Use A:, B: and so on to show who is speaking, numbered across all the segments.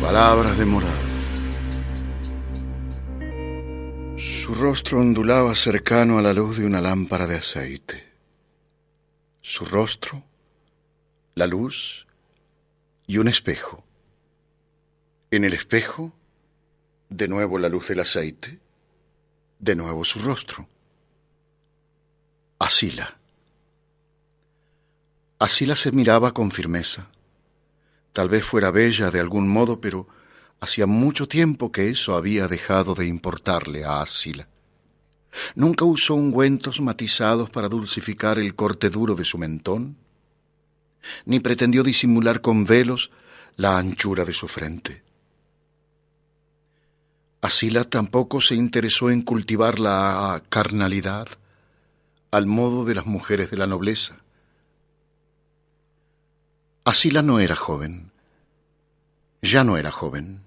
A: Palabras demoradas. Su rostro ondulaba cercano a la luz de una lámpara de aceite. Su rostro, la luz y un espejo. En el espejo, de nuevo la luz del aceite, de nuevo su rostro. Asila. Asila se miraba con firmeza. Tal vez fuera bella de algún modo, pero hacía mucho tiempo que eso había dejado de importarle a Asila. Nunca usó ungüentos matizados para dulcificar el corte duro de su mentón, ni pretendió disimular con velos la anchura de su frente. Asila tampoco se interesó en cultivar la carnalidad al modo de las mujeres de la nobleza. Asila no era joven, ya no era joven,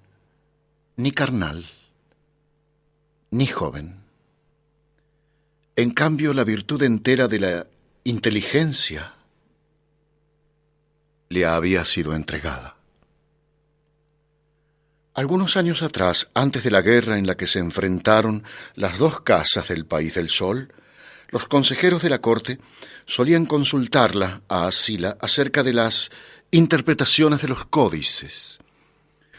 A: ni carnal, ni joven. En cambio, la virtud entera de la inteligencia le había sido entregada. Algunos años atrás, antes de la guerra en la que se enfrentaron las dos casas del País del Sol, los consejeros de la corte solían consultarla a Asila acerca de las interpretaciones de los códices.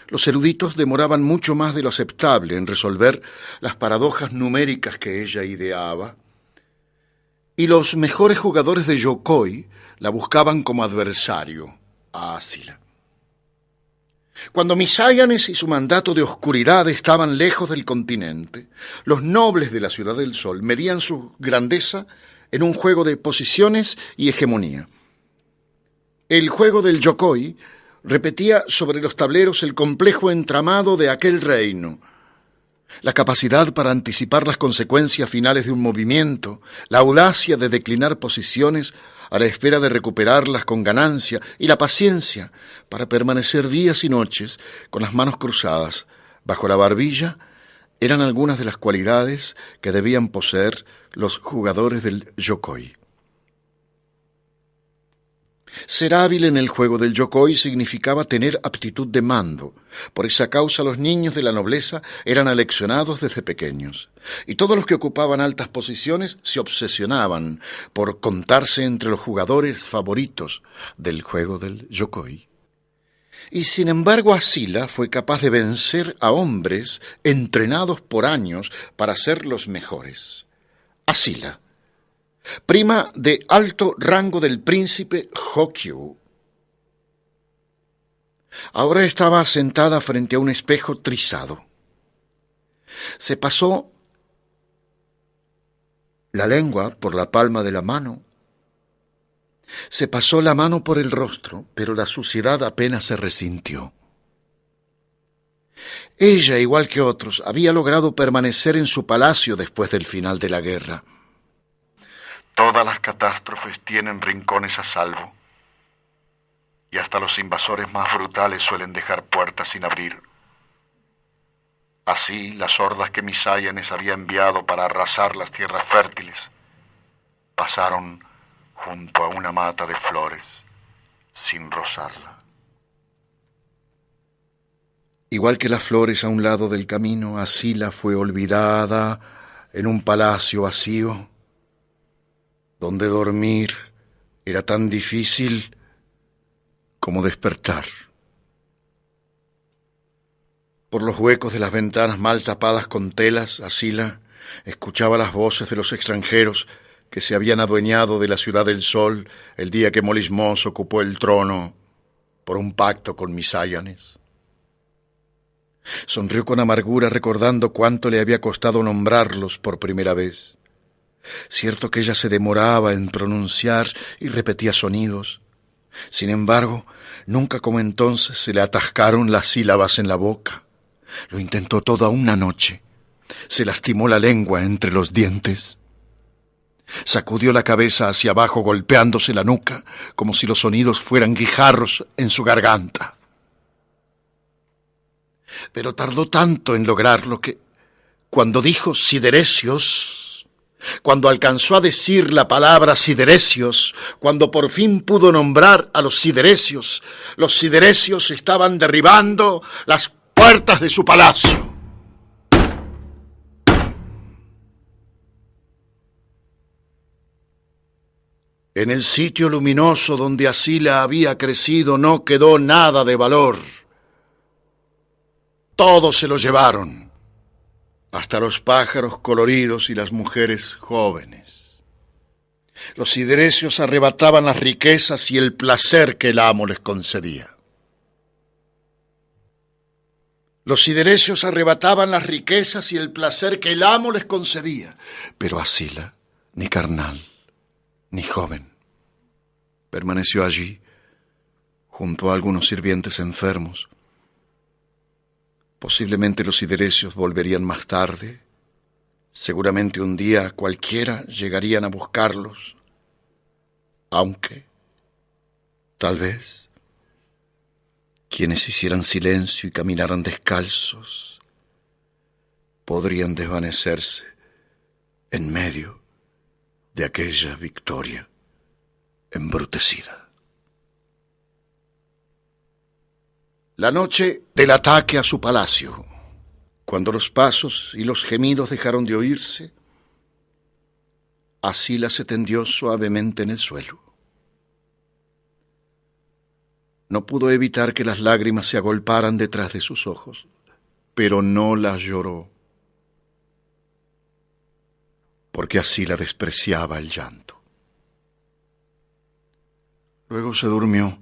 A: Los eruditos demoraban mucho más de lo aceptable en resolver las paradojas numéricas que ella ideaba, y los mejores jugadores de yokoi la buscaban como adversario a Asila. Cuando Misáyanes y su mandato de oscuridad estaban lejos del continente, los nobles de la Ciudad del Sol medían su grandeza en un juego de posiciones y hegemonía. El juego del yokoi repetía sobre los tableros el complejo entramado de aquel reino. La capacidad para anticipar las consecuencias finales de un movimiento, la audacia de declinar posiciones a la espera de recuperarlas con ganancia y la paciencia para permanecer días y noches con las manos cruzadas bajo la barbilla eran algunas de las cualidades que debían poseer los jugadores del yokoi. Ser hábil en el juego del yokoi significaba tener aptitud de mando. Por esa causa los niños de la nobleza eran aleccionados desde pequeños, y todos los que ocupaban altas posiciones se obsesionaban por contarse entre los jugadores favoritos del juego del yokoi. Y sin embargo Asila fue capaz de vencer a hombres entrenados por años para ser los mejores. Asila, prima de alto rango del príncipe Hokyu, ahora estaba sentada frente a un espejo trizado. Se pasó la lengua por la palma de la mano, se pasó la mano por el rostro, pero la suciedad apenas se resintió. Ella, igual que otros, había logrado permanecer en su palacio después del final de la guerra. Todas las catástrofes tienen rincones a salvo, y hasta los invasores más brutales suelen dejar puertas sin abrir. Así, las hordas que Misáyanes había enviado para arrasar las tierras fértiles pasaron junto a una mata de flores sin rozarla. Igual que las flores a un lado del camino, Asila fue olvidada en un palacio vacío, donde dormir era tan difícil como despertar. Por los huecos de las ventanas mal tapadas con telas, Asila escuchaba las voces de los extranjeros que se habían adueñado de la Ciudad del Sol el día que Molismos ocupó el trono por un pacto con Misáyanes. Sonrió con amargura recordando cuánto le había costado nombrarlos por primera vez. Cierto que ella se demoraba en pronunciar y repetía sonidos. Sin embargo, nunca como entonces se le atascaron las sílabas en la boca. Lo intentó toda una noche. Se lastimó la lengua entre los dientes. Sacudió la cabeza hacia abajo golpeándose la nuca como si los sonidos fueran guijarros en su garganta. Pero tardó tanto en lograrlo que, cuando dijo siderecios, Cuando alcanzó a decir la palabra siderecios, cuando por fin pudo nombrar a los siderecios estaban derribando las puertas de su palacio. En el sitio luminoso donde Asila había crecido no quedó nada de valor. Todo se lo llevaron, hasta los pájaros coloridos y las mujeres jóvenes. Los siderecios arrebataban las riquezas y el placer que el amo les concedía. Los siderecios arrebataban las riquezas y el placer que el amo les concedía, pero Asila, ni carnal, ni joven, permaneció allí, junto a algunos sirvientes enfermos. Posiblemente los siderecios volverían más tarde. Seguramente un día cualquiera llegarían a buscarlos. Aunque, tal vez, quienes hicieran silencio y caminaran descalzos, podrían desvanecerse en medio de aquella victoria embrutecida. La noche del ataque a su palacio, cuando los pasos y los gemidos dejaron de oírse, Asila se tendió suavemente en el suelo. No pudo evitar que las lágrimas se agolparan detrás de sus ojos, pero no las lloró, porque Asila despreciaba el llanto. Luego se durmió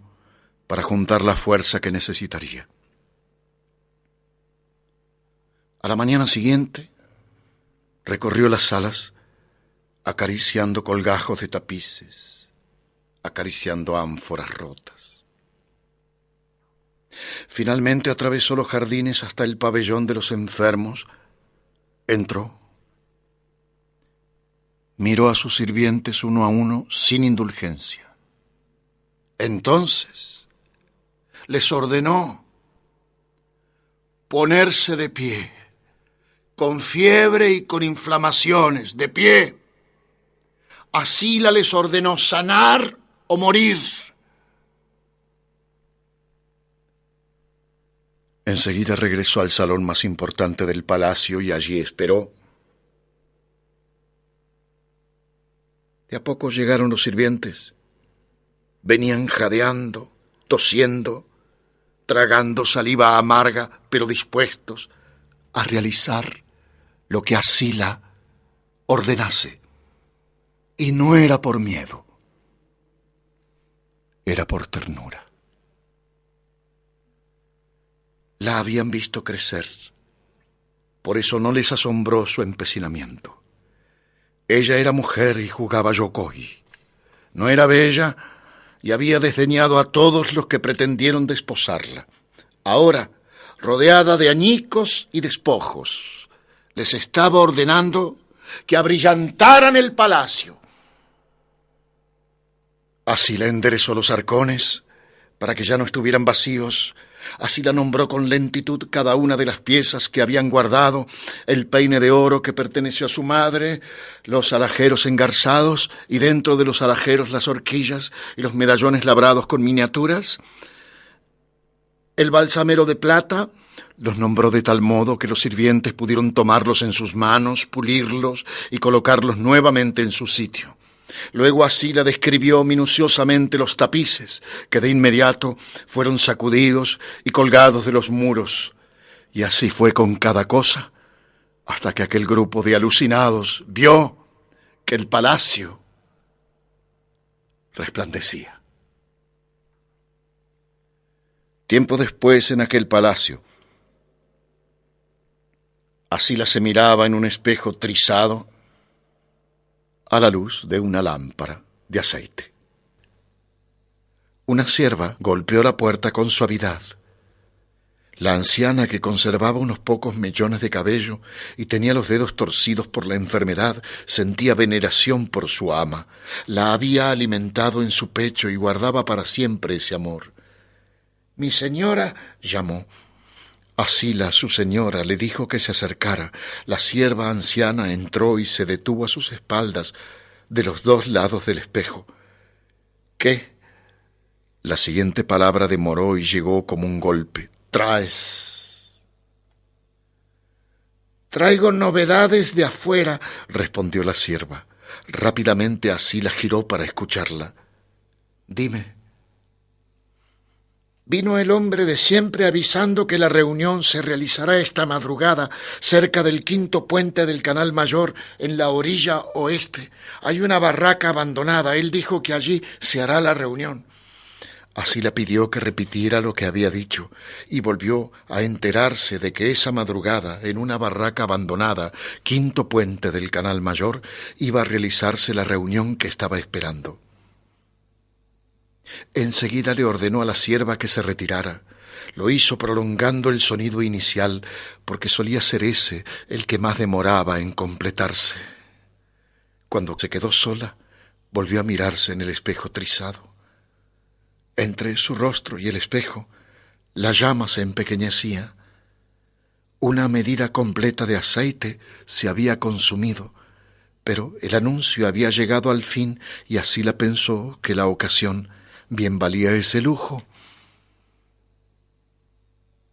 A: para juntar la fuerza que necesitaría. A la mañana siguiente, recorrió las salas, acariciando colgajos de tapices, acariciando ánforas rotas. Finalmente atravesó los jardines hasta el pabellón de los enfermos, entró, miró a sus sirvientes uno a uno sin indulgencia. Entonces les ordenó ponerse de pie, con fiebre y con inflamaciones, de pie. Asila les ordenó sanar o morir. Enseguida regresó al salón más importante del palacio y allí esperó. De a poco llegaron los sirvientes. Venían jadeando, tosiendo, tragando saliva amarga, pero dispuestos a realizar lo que Asila ordenase. Y no era por miedo, era por ternura. La habían visto crecer, por eso no les asombró su empecinamiento. Ella era mujer y jugaba yokoi. No era bella y había desdeñado a todos los que pretendieron desposarla. Ahora, rodeada de añicos y despojos, les estaba ordenando que abrillantaran el palacio. Así la enderezó los arcones para que ya no estuvieran vacíos. Así la nombró con lentitud cada una de las piezas que habían guardado, el peine de oro que perteneció a su madre, los alhajeros engarzados y dentro de los alhajeros las horquillas y los medallones labrados con miniaturas. El balsamero de plata los nombró de tal modo que los sirvientes pudieron tomarlos en sus manos, pulirlos y colocarlos nuevamente en su sitio. Luego Asila describió minuciosamente los tapices, que de inmediato fueron sacudidos y colgados de los muros. Y así fue con cada cosa, hasta que aquel grupo de alucinados vio que el palacio resplandecía. Tiempo después, en aquel palacio, Asila se miraba en un espejo trizado a la luz de una lámpara de aceite. Una sierva golpeó la puerta con suavidad. La anciana, que conservaba unos pocos mechones de cabello y tenía los dedos torcidos por la enfermedad, sentía veneración por su ama. La había alimentado en su pecho y guardaba para siempre ese amor. «Mi señora», llamó. Asila, su señora, le dijo que se acercara. La sierva anciana entró y se detuvo a sus espaldas, de los dos lados del espejo. ¿Qué? La siguiente palabra demoró y llegó como un golpe. «¿Traes?» «Traigo novedades de afuera», respondió la sierva. Rápidamente Asila giró para escucharla. «Dime». «Vino el hombre de siempre avisando que la reunión se realizará esta madrugada cerca del quinto puente del Canal Mayor en la orilla oeste. Hay una barraca abandonada. Él dijo que allí se hará la reunión». Asila pidió que repitiera lo que había dicho y volvió a enterarse de que esa madrugada, en una barraca abandonada, quinto puente del Canal Mayor, iba a realizarse la reunión que estaba esperando. Enseguida le ordenó a la sierva que se retirara. Lo hizo prolongando el sonido inicial, porque solía ser ese el que más demoraba en completarse. Cuando se quedó sola, volvió a mirarse en el espejo trizado. Entre su rostro y el espejo, la llama se empequeñecía. Una medida completa de aceite se había consumido, pero el anuncio había llegado al fin y Asila pensó que la ocasión bien valía ese lujo.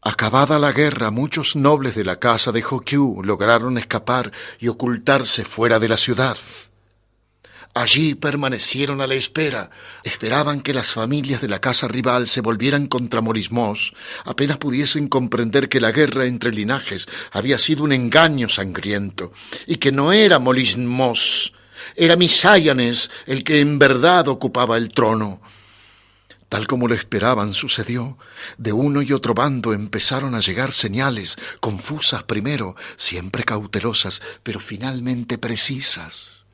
A: Acabada la guerra, muchos nobles de la casa de Hokyu lograron escapar y ocultarse fuera de la ciudad. Allí permanecieron a la espera. Esperaban que las familias de la casa rival se volvieran contra Morismos, apenas pudiesen comprender que la guerra entre linajes había sido un engaño sangriento, y que no era Morismos, era Misáyanes el que en verdad ocupaba el trono. Tal como lo esperaban sucedió. De uno y otro bando empezaron a llegar señales, confusas primero, siempre cautelosas, pero finalmente precisas.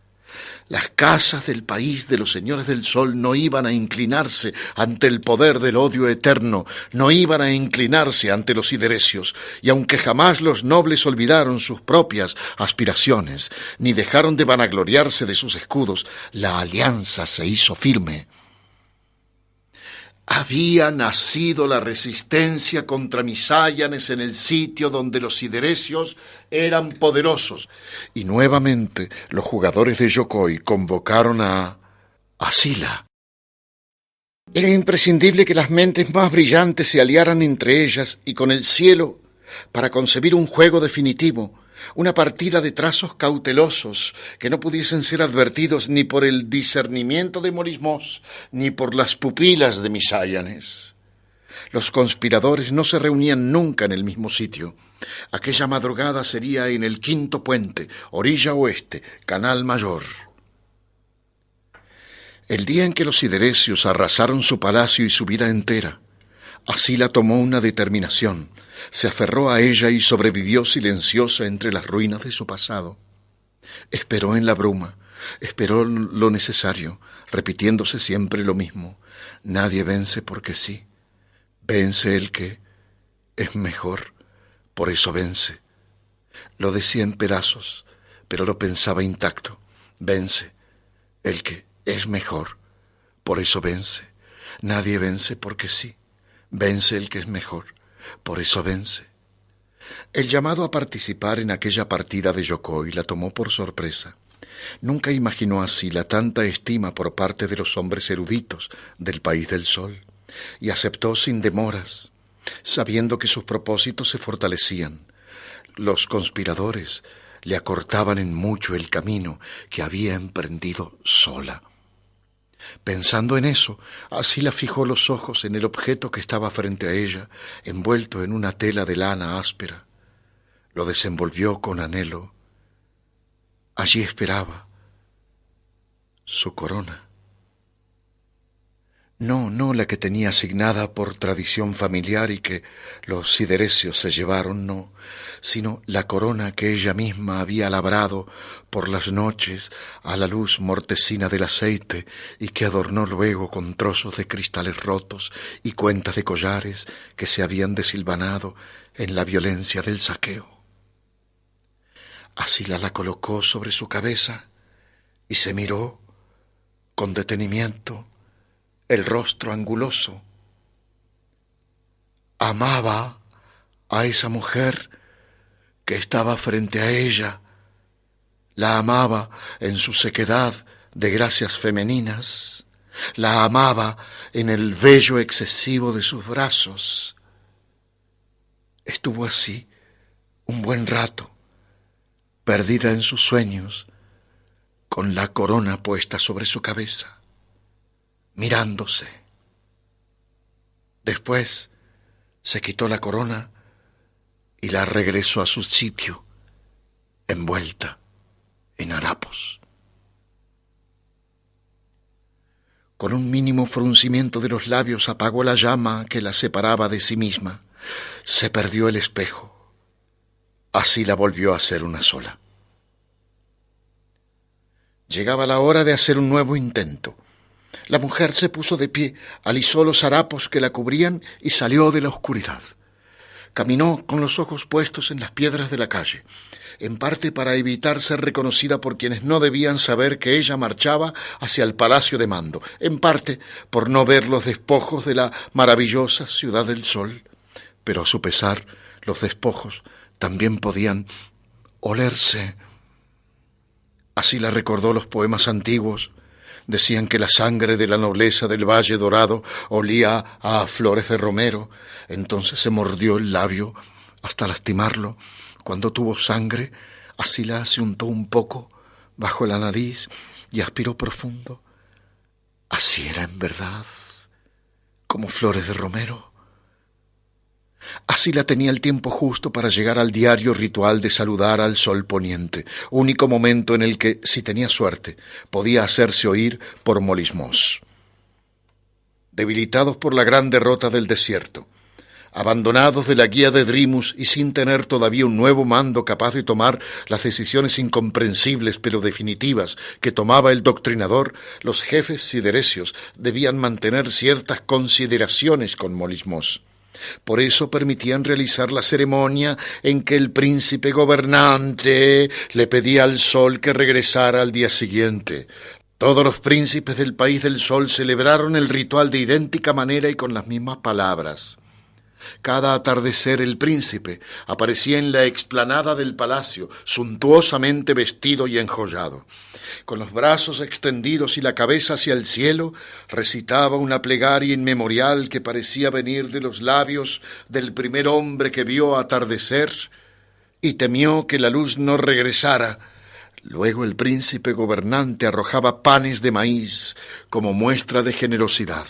A: Las casas del país de los señores del sol no iban a inclinarse ante el poder del odio eterno, no iban a inclinarse ante los siderecios, y aunque jamás los nobles olvidaron sus propias aspiraciones, ni dejaron de vanagloriarse de sus escudos, la alianza se hizo firme. Había nacido la resistencia contra Misáyanes en el sitio donde los siderecios eran poderosos, y nuevamente los jugadores de Yokoi convocaron a Asila. Era imprescindible que las mentes más brillantes se aliaran entre ellas y con el cielo para concebir un juego definitivo, una partida de trazos cautelosos que no pudiesen ser advertidos ni por el discernimiento de Morismos ni por las pupilas de Misáyanes. Los conspiradores no se reunían nunca en el mismo sitio. Aquella madrugada sería en el quinto puente, orilla oeste, Canal Mayor. El día en que los siderecios arrasaron su palacio y su vida entera, Asila tomó una determinación, se aferró a ella y sobrevivió silenciosa entre las ruinas de su pasado. Esperó en la bruma, esperó lo necesario, repitiéndose siempre lo mismo. Nadie vence porque sí, vence el que es mejor, por eso vence. Lo decía en pedazos, pero lo pensaba intacto. Vence el que es mejor, por eso vence. Nadie vence porque sí, vence el que es mejor, por eso vence. El llamado a participar en aquella partida de Yokoi la tomó por sorpresa. Nunca imaginó así la tanta estima por parte de los hombres eruditos del país del sol, y aceptó sin demoras, sabiendo que sus propósitos se fortalecían. Los conspiradores le acortaban en mucho el camino que había emprendido sola. Pensando en eso, Asila fijó los ojos en el objeto que estaba frente a ella, envuelto en una tela de lana áspera. Lo desenvolvió con anhelo. Allí esperaba su corona. No la que tenía asignada por tradición familiar y que los siderecios se llevaron, no, sino la corona que ella misma había labrado por las noches a la luz mortecina del aceite y que adornó luego con trozos de cristales rotos y cuentas de collares que se habían deshilvanado en la violencia del saqueo. Asila la colocó sobre su cabeza y se miró con detenimiento el rostro anguloso. Amaba a esa mujer que estaba frente a ella, la amaba en su sequedad de gracias femeninas, la amaba en el vello excesivo de sus brazos. Estuvo así un buen rato, perdida en sus sueños, con la corona puesta sobre su cabeza, mirándose. Después se quitó la corona y la regresó a su sitio, envuelta en harapos. Con un mínimo fruncimiento de los labios apagó la llama que la separaba de sí misma. Se perdió el espejo. Así la volvió a ser una sola. Llegaba la hora de hacer un nuevo intento. La mujer se puso de pie, alisó los harapos que la cubrían y salió de la oscuridad. Caminó con los ojos puestos en las piedras de la calle, en parte para evitar ser reconocida por quienes no debían saber que ella marchaba hacia el Palacio de Mando, en parte por no ver los despojos de la maravillosa Ciudad del Sol. Pero a su pesar, los despojos también podían olerse. Así la recordó los poemas antiguos. Decían que la sangre de la nobleza del Valle Dorado olía a flores de romero. Entonces se mordió el labio hasta lastimarlo. Cuando tuvo sangre, Asila se untó un poco bajo la nariz y aspiró profundo. Así era en verdad, como flores de romero. Asila tenía el tiempo justo para llegar al diario ritual de saludar al sol poniente, único momento en el que, si tenía suerte, podía hacerse oír por Molismos. Debilitados por la gran derrota del desierto, abandonados de la guía de Drimus y sin tener todavía un nuevo mando capaz de tomar las decisiones incomprensibles pero definitivas que tomaba el doctrinador, los jefes sideresios debían mantener ciertas consideraciones con Molismos. Por eso permitían realizar la ceremonia en que el príncipe gobernante le pedía al sol que regresara al día siguiente. Todos los príncipes del país del sol celebraron el ritual de idéntica manera y con las mismas palabras. Cada atardecer el príncipe aparecía en la explanada del palacio, suntuosamente vestido y enjollado. Con los brazos extendidos y la cabeza hacia el cielo, recitaba una plegaria inmemorial que parecía venir de los labios del primer hombre que vio atardecer y temió que la luz no regresara. Luego el príncipe gobernante arrojaba panes de maíz como muestra de generosidad.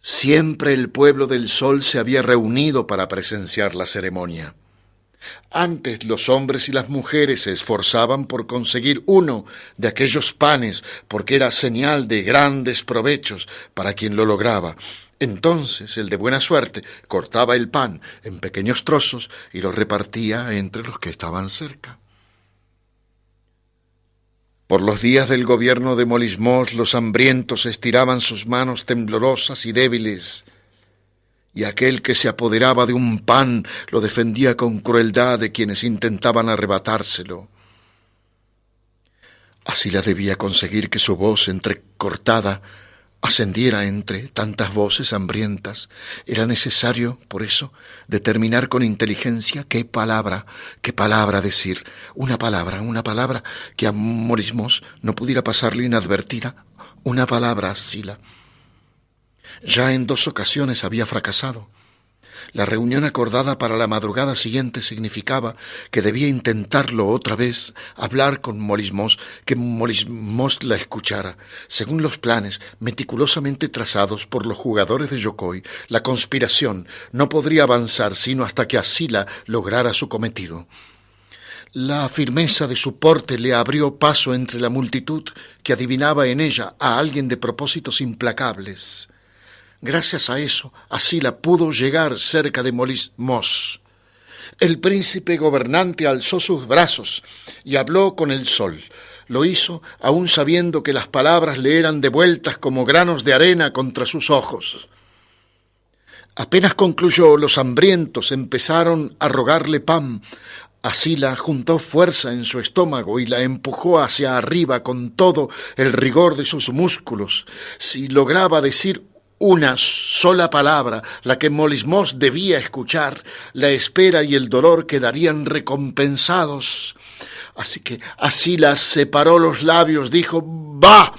A: Siempre el pueblo del sol se había reunido para presenciar la ceremonia. Antes los hombres y las mujeres se esforzaban por conseguir uno de aquellos panes porque era señal de grandes provechos para quien lo lograba. Entonces el de buena suerte cortaba el pan en pequeños trozos y lo repartía entre los que estaban cerca. Por los días del gobierno de Molismos, los hambrientos estiraban sus manos temblorosas y débiles, y aquel que se apoderaba de un pan lo defendía con crueldad de quienes intentaban arrebatárselo. Asila debía conseguir que su voz entrecortada ascendiera entre tantas voces hambrientas. Era necesario, por eso, determinar con inteligencia qué palabra decir. Una palabra que a Molismos no pudiera pasarle inadvertida. Una palabra, Asila. Ya en 2 ocasiones había fracasado. La reunión acordada para la madrugada siguiente significaba que debía intentarlo otra vez, hablar con Molismos, que Molismos la escuchara. Según los planes meticulosamente trazados por los jugadores de Yokoi, la conspiración no podría avanzar sino hasta que Asila lograra su cometido. La firmeza de su porte le abrió paso entre la multitud que adivinaba en ella a alguien de propósitos implacables. Gracias a eso, Asila pudo llegar cerca de Molismos. El príncipe gobernante alzó sus brazos y habló con el sol. Lo hizo aún sabiendo que las palabras le eran devueltas como granos de arena contra sus ojos. Apenas concluyó, los hambrientos empezaron a rogarle pan. Asila juntó fuerza en su estómago y la empujó hacia arriba con todo el rigor de sus músculos. Si lograba decir una sola palabra, la que Molismos debía escuchar. La espera y el dolor quedarían recompensados. Así que Asila separó los labios, dijo: «Va,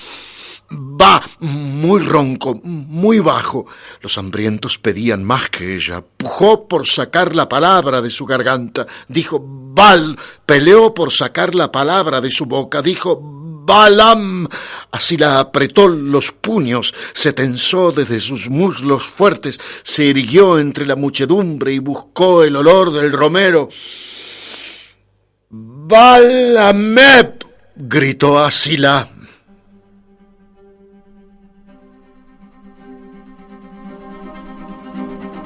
A: va», muy ronco, muy bajo. Los hambrientos pedían más que ella. Pujó por sacar la palabra de su garganta. Dijo: «Val». Peleó por sacar la palabra de su boca. Dijo: «Balam». Asila apretó los puños, se tensó desde sus muslos fuertes, se irguió entre la muchedumbre y buscó el olor del romero. «Balameb», gritó Asila.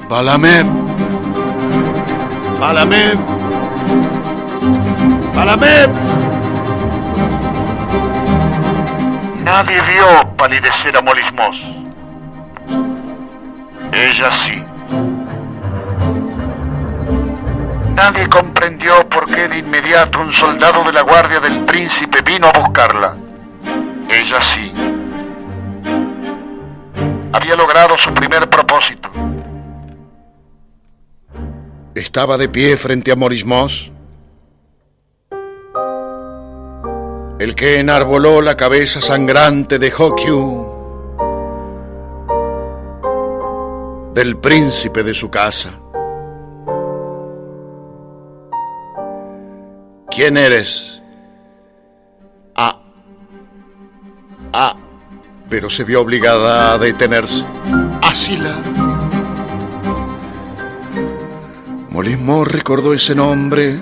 A: «Balameb, Balameb, Balameb». Nadie vio palidecer a Molismos. Ella sí. Nadie comprendió por qué de inmediato un soldado de la guardia del príncipe vino a buscarla. Ella sí. Había logrado su primer propósito. Estaba de pie frente a Molismos, el que enarboló la cabeza sangrante de Hokyu, del príncipe de su casa. ¿Quién eres? Pero se vio obligada a detenerse. Asila. Molismos recordó ese nombre.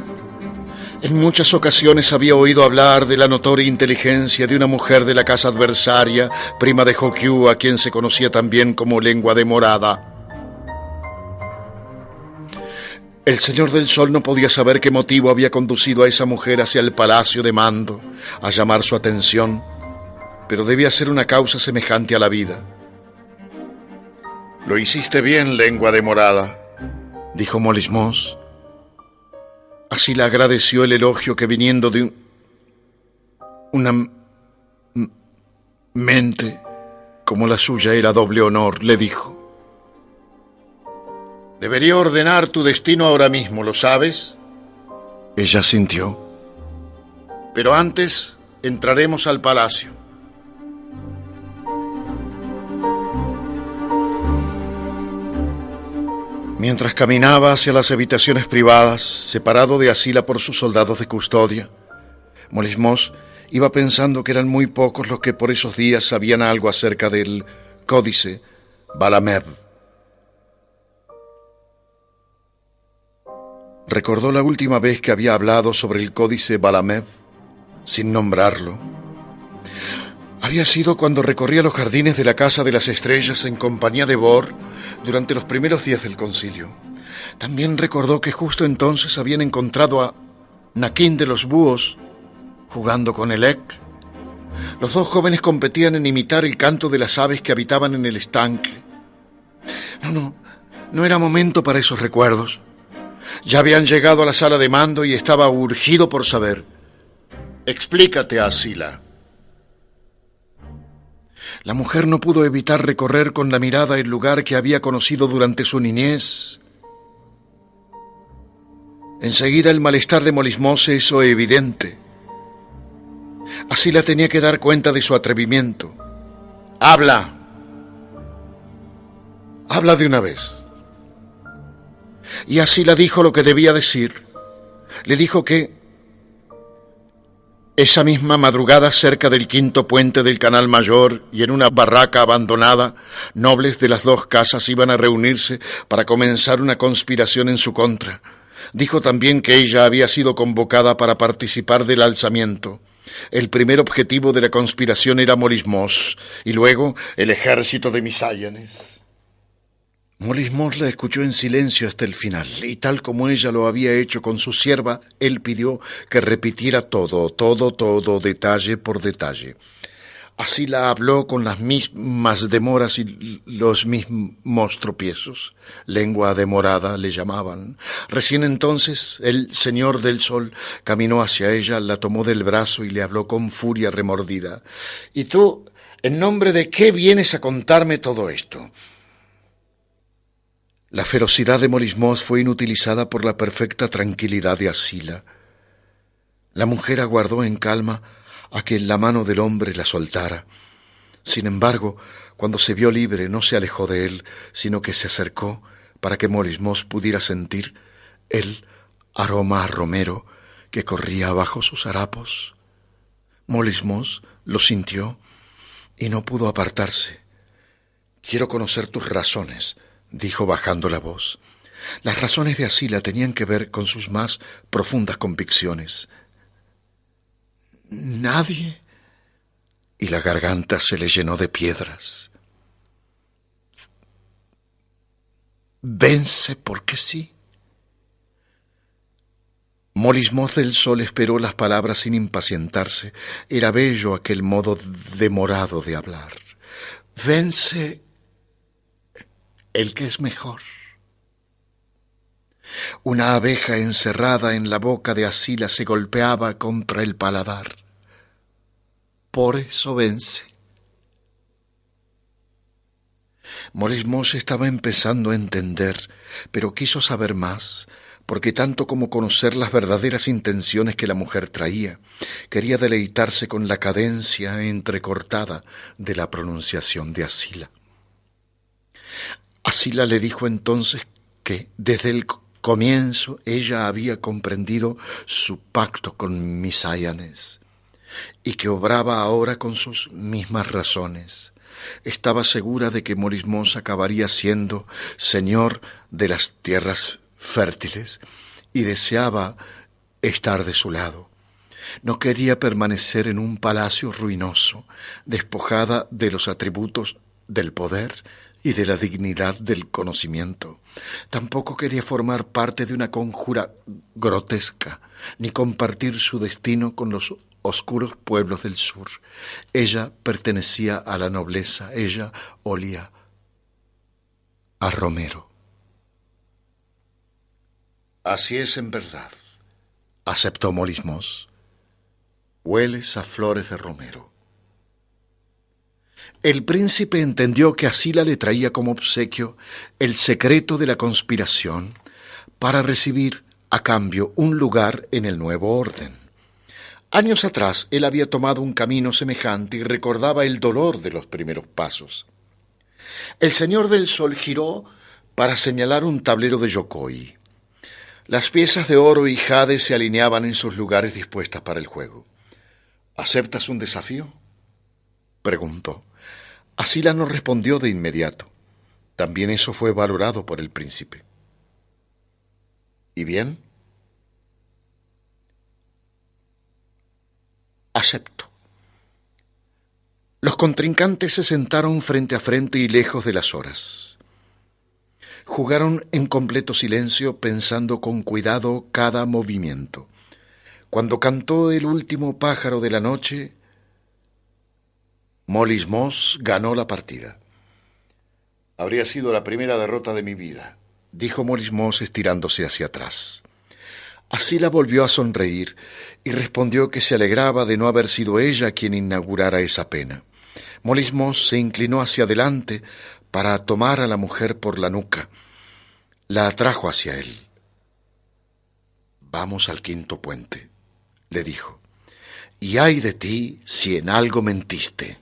A: En muchas ocasiones había oído hablar de la notoria inteligencia de una mujer de la casa adversaria, prima de Hokyu, a quien se conocía también como Lengua de Morada. El Señor del Sol no podía saber qué motivo había conducido a esa mujer hacia el palacio de mando, a llamar su atención, pero debía ser una causa semejante a la vida. «Lo hiciste bien, Lengua de Morada», dijo Molismos. Así le agradeció el elogio que, viniendo de una mente como la suya, era doble honor, le dijo: «Debería ordenar tu destino ahora mismo, ¿lo sabes?». Ella sintió. «Pero antes entraremos al palacio». Mientras caminaba hacia las habitaciones privadas, separado de Asila por sus soldados de custodia, Molismos iba pensando que eran muy pocos los que por esos días sabían algo acerca del códice Balamed. Recordó la última vez que había hablado sobre el códice Balamed sin nombrarlo. Había sido cuando recorría los jardines de la Casa de las Estrellas en compañía de Bor durante los primeros días del concilio. También recordó que justo entonces habían encontrado a Naquín de los Búhos jugando con Elec. Los dos jóvenes competían en imitar el canto de las aves que habitaban en el estanque. No era momento para esos recuerdos. Ya habían llegado a la sala de mando y estaba urgido por saber. «Explícate, Asila». La mujer no pudo evitar recorrer con la mirada el lugar que había conocido durante su niñez. Enseguida el malestar de Molismos se hizo evidente. Asila tenía que dar cuenta de su atrevimiento. «Habla. Habla de una vez». Y Asila dijo lo que debía decir. Le dijo que esa misma madrugada, cerca del quinto puente del Canal Mayor y en una barraca abandonada, nobles de las dos casas iban a reunirse para comenzar una conspiración en su contra. Dijo también que ella había sido convocada para participar del alzamiento. El primer objetivo de la conspiración era Molismos y luego el ejército de Misáyanes. Molismos la escuchó en silencio hasta el final, y tal como ella lo había hecho con su sierva, él pidió que repitiera todo, detalle por detalle. Así la habló con las mismas demoras y los mismos tropiezos. Lengua de Morada le llamaban. Recién entonces el Señor del Sol caminó hacia ella, la tomó del brazo y le habló con furia remordida. «¿Y tú ¿En nombre de qué vienes a contarme todo esto? La ferocidad de Morismos fue inutilizada por la perfecta tranquilidad de Asila. La mujer aguardó en calma a que la mano del hombre la soltara. Sin embargo, cuando se vio libre, no se alejó de él, sino que se acercó para que Morismos pudiera sentir el aroma a romero que corría bajo sus harapos. Morismos lo sintió y no pudo apartarse. «Quiero conocer tus razones», dijo bajando la voz. Las razones de Asila tenían que ver con sus más profundas convicciones. «Nadie», y la garganta se le llenó de piedras. «Vence porque sí». Morismos del Sol esperó las palabras sin impacientarse. Era bello aquel modo demorado de hablar. «Vence el que es mejor». Una abeja encerrada en la boca de Asila se golpeaba contra el paladar. Por eso vence. Morismos estaba empezando a entender, pero quiso saber más, porque tanto como conocer las verdaderas intenciones que la mujer traía, quería deleitarse con la cadencia entrecortada de la pronunciación de Asila. Asila le dijo entonces que desde el comienzo ella había comprendido su pacto con Misáyanes y que obraba ahora con sus mismas razones. Estaba segura de que Morismos acabaría siendo señor de las tierras fértiles y deseaba estar de su lado. No quería permanecer en un palacio ruinoso, despojada de los atributos del poder y de la dignidad del conocimiento. Tampoco quería formar parte de una conjura grotesca, ni compartir su destino con los oscuros pueblos del sur. Ella pertenecía a la nobleza, ella olía a romero. Así es en verdad, aceptó Morismos. Hueles a flores de romero. El príncipe entendió que Asila le traía como obsequio el secreto de la conspiración para recibir a cambio un lugar en el nuevo orden. Años atrás él había tomado un camino semejante y recordaba el dolor de los primeros pasos. El señor del sol giró para señalar un tablero de yokoi. Las piezas de oro y jade se alineaban en sus lugares dispuestas para el juego. ¿Aceptas un desafío?, preguntó. Asila no respondió de inmediato. También eso fue valorado por el príncipe. ¿Y bien? Acepto. Los contrincantes se sentaron frente a frente y lejos de las horas. Jugaron en completo silencio, pensando con cuidado cada movimiento. Cuando cantó el último pájaro de la noche, Morismos ganó la partida. Habría sido la primera derrota de mi vida, dijo Morismos estirándose hacia atrás. Asila volvió a sonreír y respondió que se alegraba de no haber sido ella quien inaugurara esa pena. Morismos se inclinó hacia adelante para tomar a la mujer por la nuca. La atrajo hacia él. «Vamos al quinto puente», le dijo, «y ay de ti si en algo mentiste».